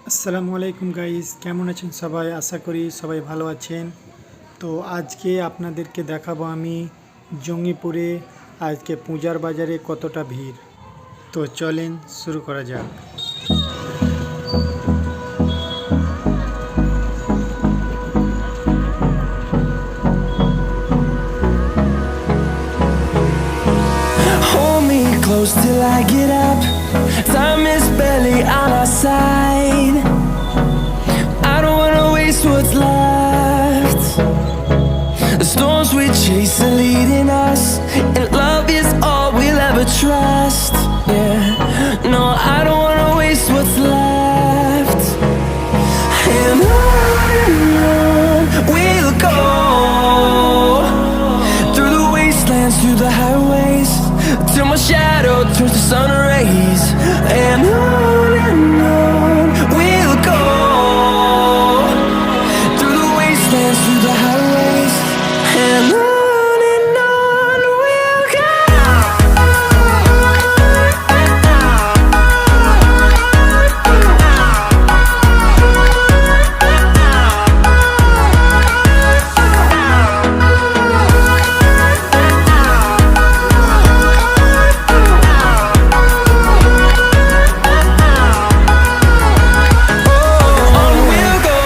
আসসালামু আলাইকুম গাইস, কেমন আছেন সবাই? আশা করি সবাই ভালো আছেন। তো আজকে আপনাদেরকে দেখাবো আমি জঙ্গিপুরে আজকে পূজার বাজারে কতটা ভিড়। তো চলেন শুরু করা যাক। Hold me close till I get up. Time is barely on our side. I don't wanna waste what's left. The storms we chase are leading us, and love is all we'll ever trust. Yeah, no, I don't wanna waste what's left. And on we'll go, through the wastelands, through the highways, till my shadow turns to sun rays. And on we'll go, through the wastelands, through the highways. And on we'll go. On we'll go.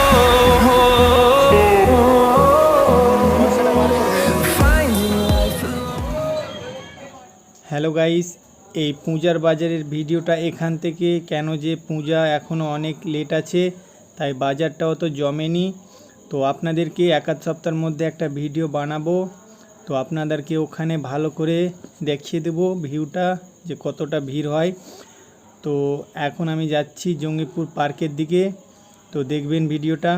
Finding life hello guys, এই পূজার বাজারের ভিডিওটা এখান থেকে কেন যে পূজা এখনও অনেক লেট আছে, তাই বাজারটাও তো জমেনি। তো আপনাদেরকে এক আধ সপ্তাহের মধ্যে একটা ভিডিও বানাবো। তো আপনাদেরকে ওখানে ভালো করে দেখিয়ে দেবো ভিউটা, যে কতটা ভিড় হয়। তো এখন আমি যাচ্ছি জঙ্গিপুর পার্কের দিকে, তো দেখবেন ভিডিওটা।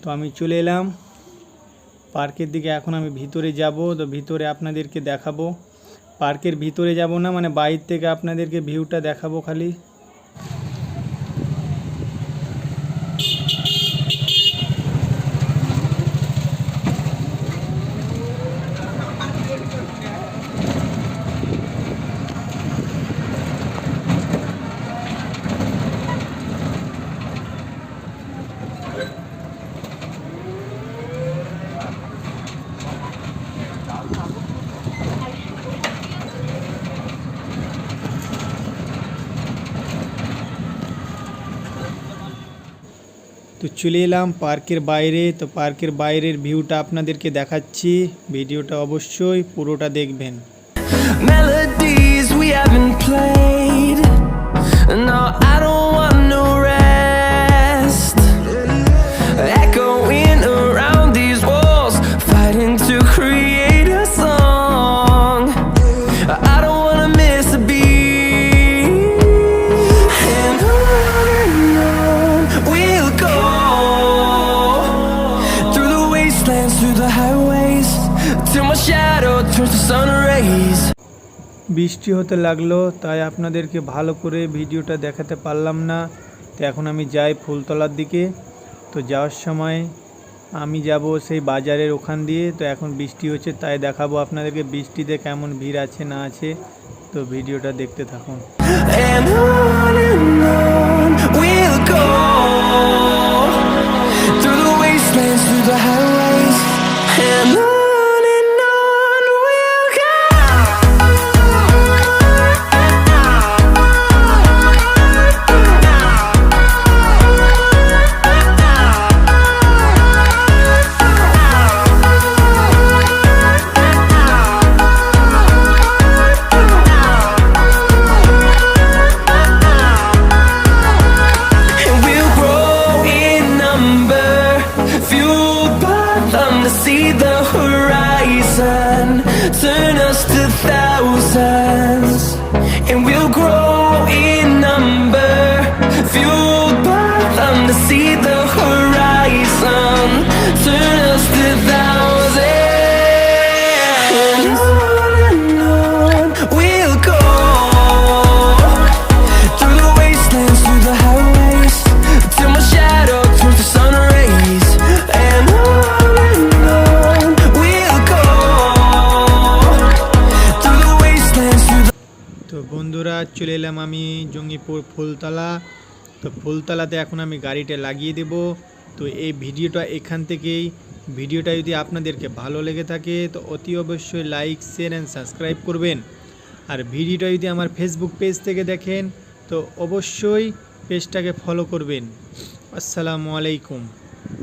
তো আমি চলে এলাম পার্কের দিকে, এখন আমি ভিতরে যাব। তো ভিতরে আপনাদেরকে দেখাবো, পার্কের ভিতরে যাব না, মানে বাইরে থেকে আপনাদেরকে ভিউটা দেখাবো খালি। তো চলে এলাম পার্কের বাইরে। তো পার্কের বাইরের ভিউটা আপনাদেরকে দেখাচ্ছি, ভিডিওটা অবশ্যই পুরোটা দেখবেন। melodies we haven't played. No, I don't want no rest. Echoing around these walls, fighting to create a song. I don't wanna miss a beat. And on we'll go, through the wastelands, through the highways, till my shadow turns to sun rays. বৃষ্টি হতে লাগলো, তাই আপনাদেরকে ভালো করে ভিডিওটা দেখাতে পারলাম না। তো এখন আমি যাই ফুলতলার দিকে। তো যাওয়ার সময় আমি যাব সেই বাজারের ওখান দিয়ে। তো এখন বৃষ্টি হচ্ছে, তাই দেখাবো আপনাদেরকে বৃষ্টিতে কেমন ভিড় আছে না আছে। তো ভিডিওটা দেখতে থাকুন। And on we'll go, through the wastelands, through the highways. And on we'll go. And we'll grow in number, fueled by them to see the horizon, turn us to thousands. And we'll grow in number, fueled by them to see the horizon, turn us to thousands. And on we'll go, through the wastelands, through the highways, till my shadow turns to sun rays. And on we'll go, through the wastelands, through the তো বন্ধুরা, চলে এলাম আমি জঙ্গিপুর ফুলতলা। তো তো ফুলতলাতে এখন আমি গাড়িটা লাগিয়ে দেব। তো এই ভিডিওটা এখান থেকেই, ভিডিওটা যদি আপনাদেরকে ভালো লেগে থাকে তো অতি অবশ্যই লাইক, শেয়ার অ্যান্ড সাবস্ক্রাইব করবেন। আর ভিডিওটা যদি আমার ফেসবুক পেজ থেকে দেখেন তো অবশ্যই পেজটাকে ফলো করবেন। আসসালামু আলাইকুম।